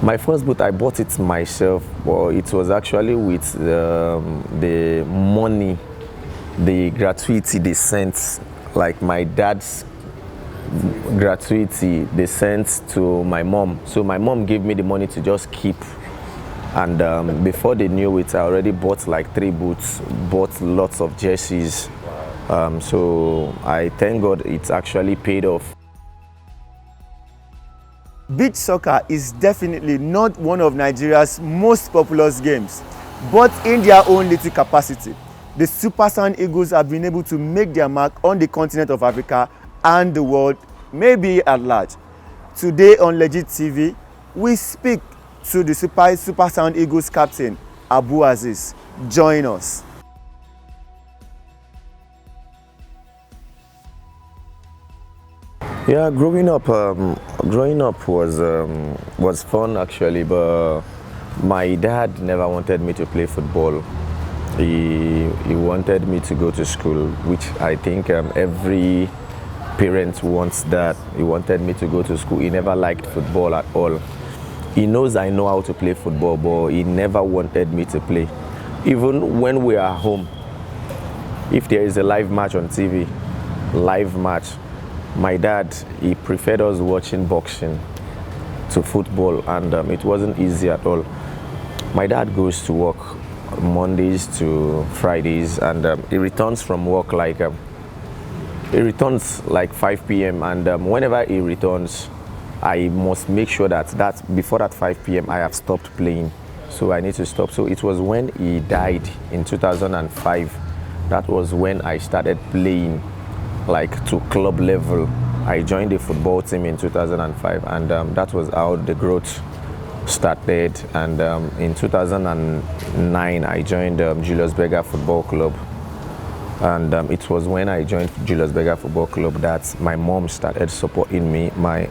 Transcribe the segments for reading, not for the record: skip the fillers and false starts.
My first boot, I bought it myself, but it was actually with the money, the gratuity they sent, like my dad's gratuity they sent to my mom. So my mom gave me the money to just keep. And before they knew it, I already bought like 3 boots, bought lots of jerseys. So I thank God it's actually paid off. Beach soccer is definitely not one of Nigeria's most popular games, but in their own little capacity, the Super Sound Eagles have been able to make their mark on the continent of Africa and the world, maybe at large. Today on Legit TV, we speak to the Super Sound Eagles captain, Abu Azeez. Join us. Yeah, growing up was fun actually, but my dad never wanted me to play football. He wanted me to go to school, which I think every parent wants that. He wanted me to go to school. He never liked football at all. He knows I know how to play football, but he never wanted me to play. Even when we are home, if there is a live match on TV, my dad, he preferred us watching boxing to football, and it wasn't easy at all. My dad goes to work Mondays to Fridays, and he returns from work like 5 p.m. and whenever he returns, I must make sure that before that 5 p.m. I have stopped playing. So I need to stop. So it was when he died in 2005. That was when I started playing like to club level. I joined the football team in 2005, and that was how the growth started. And in 2009 I joined Julius Berger Football Club, and it was when I joined Julius Berger Football Club that my mom started supporting me, my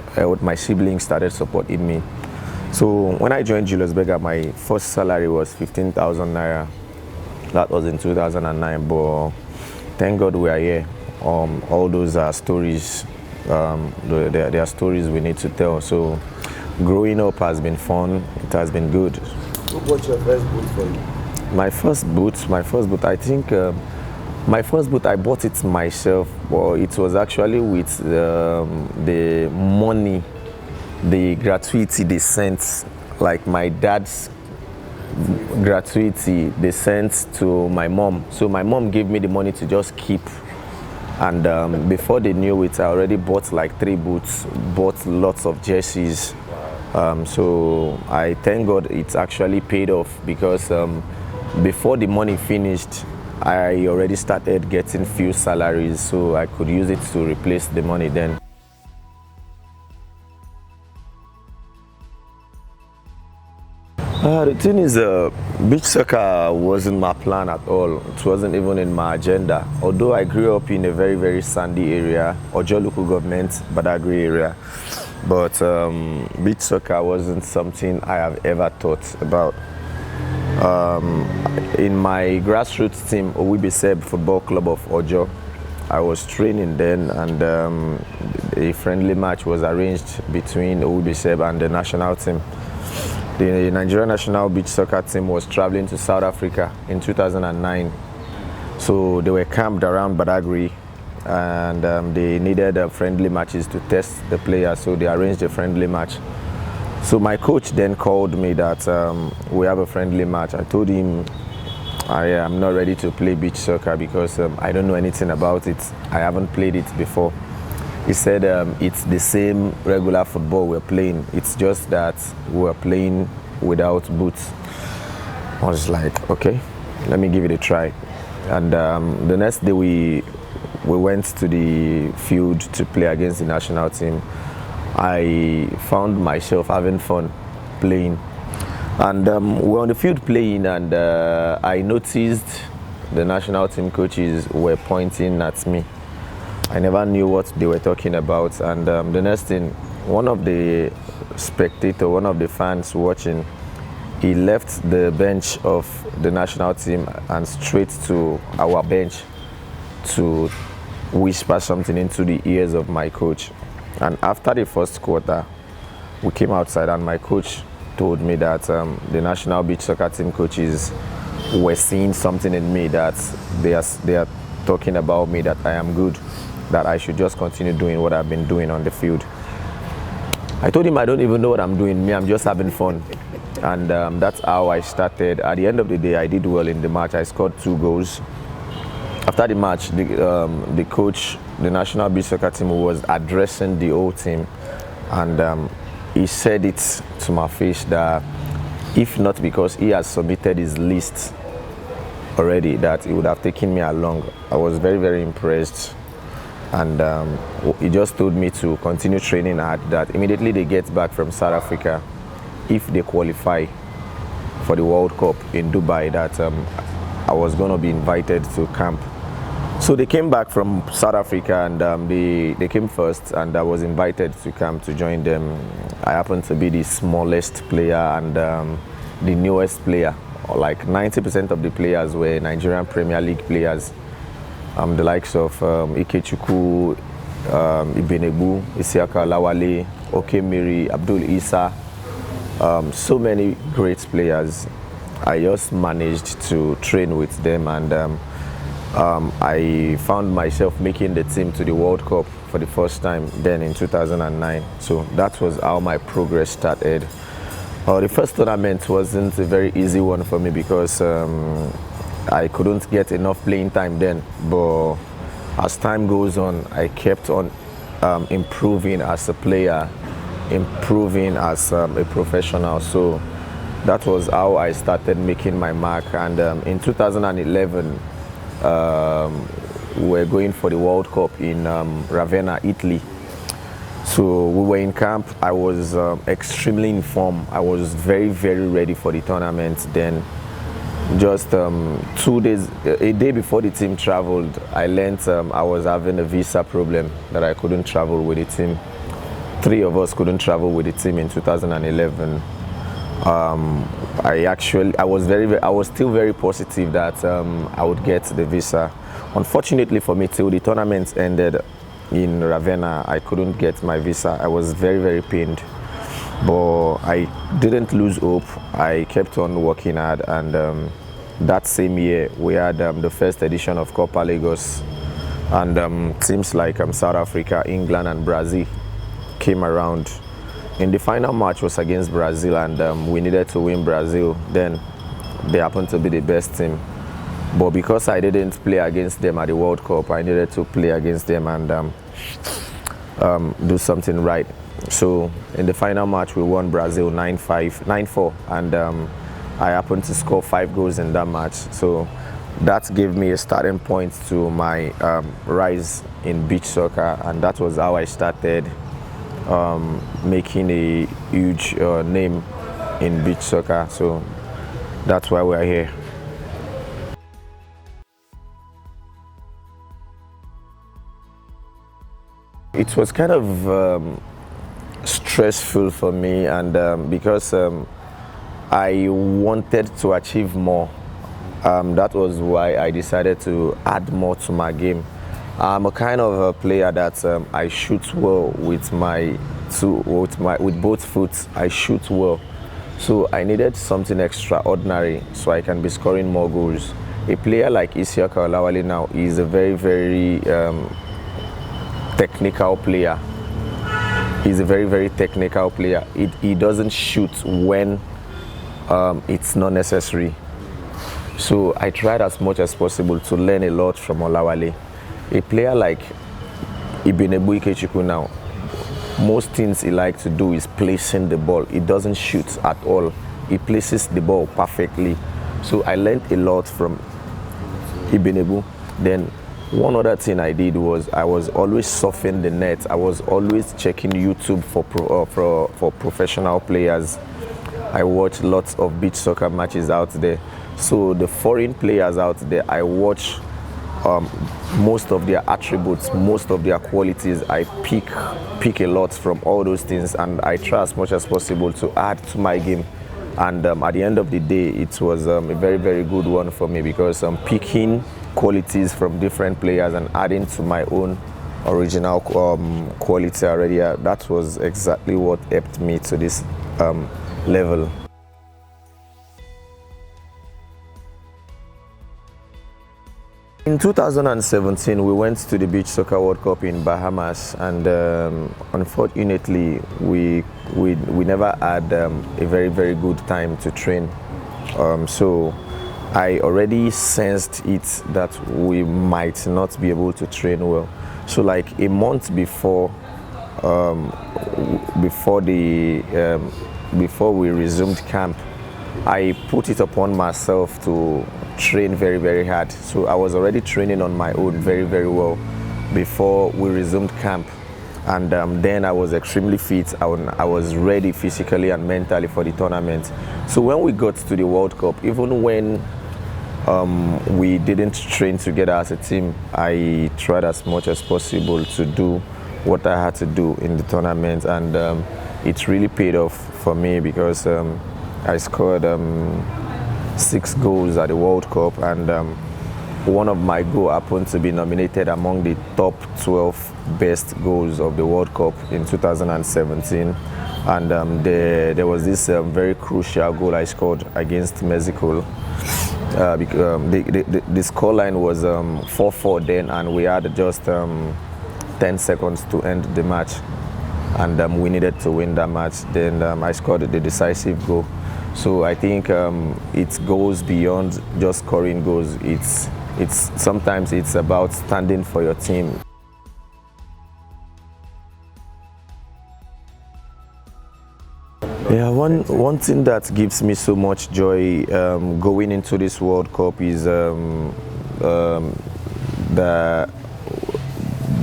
siblings started supporting me. So when I joined Julius Berger, my first salary was 15,000 naira. That was in 2009, but thank God we are here. All those are stories. They are stories we need to tell. So growing up has been fun. It has been good. Who bought your first boot for you? My first boot, I think my first boot, I bought it myself, but it was actually with the money, the gratuity they sent, like my dad's gratuity they sent to my mom. So my mom gave me the money to just keep. And before they knew it, I already bought like 3 boots, bought lots of jerseys. So I thank God it's actually paid off, because before the money finished, I already started getting few salaries, so I could use it to replace the money then. The thing is, beach soccer wasn't my plan at all. It wasn't even in my agenda. Although I grew up in a very, very sandy area, Ojo local government, Badagry area. But beach soccer wasn't something I have ever thought about. In my grassroots team, Owibiseb Football Club of Ojo, I was training then, and a friendly match was arranged between Owibiseb and the national team. The Nigerian national beach soccer team was traveling to South Africa in 2009. So they were camped around Badagry, and they needed friendly matches to test the players, so they arranged a friendly match. So my coach then called me that we have a friendly match. I told him I am not ready to play beach soccer because I don't know anything about it. I haven't played it before. He said it's the same regular football we're playing. It's just that we're playing without boots. I was like, okay, let me give it a try. And the next day we went to the field to play against the national team. I found myself having fun playing. And we're on the field playing, and I noticed the national team coaches were pointing at me. I never knew what they were talking about, and the next thing, one of the fans watching, he left the bench of the national team and straight to our bench to whisper something into the ears of my coach. And after the first quarter, we came outside and my coach told me that the national beach soccer team coaches were seeing something in me, that they are talking about me, that I am good, that I should just continue doing what I've been doing on the field. I told him I don't even know what I'm doing. Me, I'm just having fun. And that's how I started. At the end of the day, I did well in the match. I scored 2 goals. After the match, the coach, the national beach soccer team, was addressing the whole team, and he said it to my face that if not because he has submitted his list already, that he would have taken me along. I was very, very impressed, and he just told me to continue training hard, that immediately they get back from South Africa, if they qualify for the World Cup in Dubai, that I was going to be invited to camp. So they came back from South Africa, and they came first, and I was invited to camp to join them. I happened to be the smallest player and the newest player. Like 90% of the players were Nigerian Premier League players. The likes of Ikechukwu, Ibenegbu, Isiaka Lawale, Okemiri, Abdul Isa, so many great players. I just managed to train with them, and I found myself making the team to the World Cup for the first time then in 2009. So that was how my progress started. The first tournament wasn't a very easy one for me because I couldn't get enough playing time then, but as time goes on, I kept on improving as a player, improving as a professional. So that was how I started making my mark. And in 2011, we were going for the World Cup in Ravenna, Italy. So we were in camp. I was extremely in form. I was very, very ready for the tournament. Then just 2 days, a day before the team traveled, I learned I was having a visa problem, that I couldn't travel with the team. 3 of us couldn't travel with the team in 2011. I was still very positive that I would get the visa. Unfortunately for me, till the tournament ended in Ravenna, I couldn't get my visa. I was very, very pained, but I didn't lose hope. I kept on working hard, and that same year we had the first edition of Copa Lagos, and teams like South Africa, England, and Brazil came around. In the final match was against Brazil, and we needed to win Brazil. Then they happened to be the best team. But because I didn't play against them at the World Cup, I needed to play against them and do something right. So in the final match, we won Brazil 9-4, and I happened to score 5 goals in that match. So that gave me a starting point to my rise in beach soccer, and that was how I started making a huge name in beach soccer. So that's why we're here. It was kind of stressful for me, and because I wanted to achieve more, that was why I decided to add more to my game. I'm a kind of a player that I shoot well with with both foot. I shoot well, so I needed something extraordinary so I can be scoring more goals. A player like Isiaka Olawale now is a very, very technical player. He's a very, very technical player. He doesn't shoot when it's not necessary. So I tried as much as possible to learn a lot from Olawale. A player like Ibenegbu Ikechukwu now, most things he likes to do is placing the ball. He doesn't shoot at all. He places the ball perfectly. So I learned a lot from Ibenegbu. Then one other thing I did was I was always surfing the net. I was always checking YouTube for professional players. I watch lots of beach soccer matches out there. So the foreign players out there, I watch most of their attributes, most of their qualities. I pick a lot from all those things, and I try as much as possible to add to my game. And at the end of the day, it was a very, very good one for me, because I'm picking qualities from different players and adding to my own original quality already. That was exactly what helped me to this level. In 2017, we went to the Beach Soccer World Cup in Bahamas, and unfortunately, we never had a very good time to train. So I already sensed it that we might not be able to train well. So like a month before before we resumed camp, I put it upon myself to train very hard. So I was already training on my own very well before we resumed camp, and then I was extremely fit. I was ready physically and mentally for the tournament. So when we got to the World Cup, even when we didn't train together as a team, I tried as much as possible to do what I had to do in the tournament, and it really paid off for me because I scored 6 goals at the World Cup, and one of my goals happened to be nominated among the top 12 best goals of the World Cup in 2017. And there was this very crucial goal I scored against Mexico. The scoreline was 4-4 then, and we had just 10 seconds to end the match, and we needed to win that match. Then I scored the decisive goal. So I think it goes beyond just scoring goals. Sometimes it's about standing for your team. Yeah, one thing that gives me so much joy going into this World Cup is that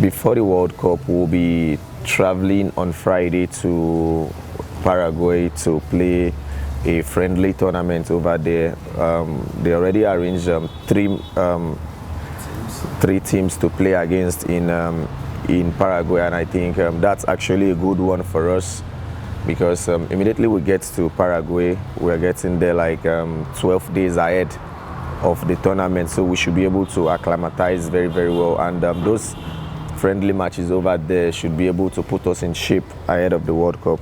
before the World Cup, we'll be traveling on Friday to Paraguay to play a friendly tournament over there. They already arranged three teams to play against in Paraguay, and I think that's actually a good one for us, because immediately we get to Paraguay, we're getting there like 12 days ahead of the tournament, so we should be able to acclimatize very well, and those friendly matches over there should be able to put us in shape ahead of the World Cup.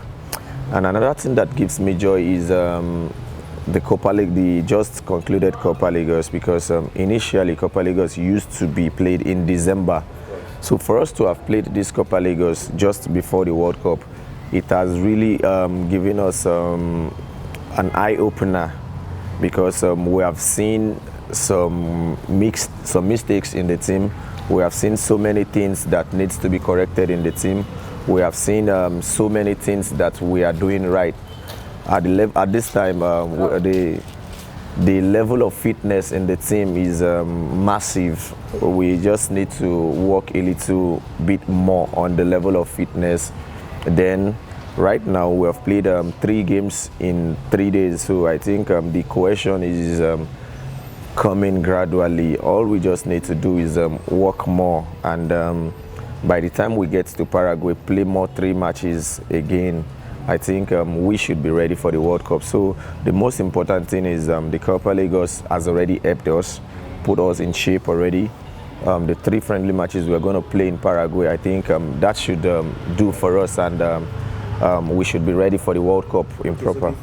And another thing that gives me joy is the Copa League, the just concluded Copa Ligos, because initially Copa Ligos used to be played in December. So for us to have played this Copa Ligos just before the World Cup, it has really given us an eye-opener, because we have seen some mistakes in the team. We have seen so many things that needs to be corrected in the team. We have seen so many things that we are doing right. At this time, the level of fitness in the team is massive. We just need to work a little bit more on the level of fitness. Then, right now, we have played 3 games in 3 days. So I think the cohesion is coming gradually. All we just need to do is work more, and by the time we get to Paraguay, play more 3 matches again, I think we should be ready for the World Cup. So the most important thing is the Copa Ligos has already helped us, put us in shape already. The 3 friendly matches we're going to play in Paraguay, I think that should do for us, and we should be ready for the World Cup in proper.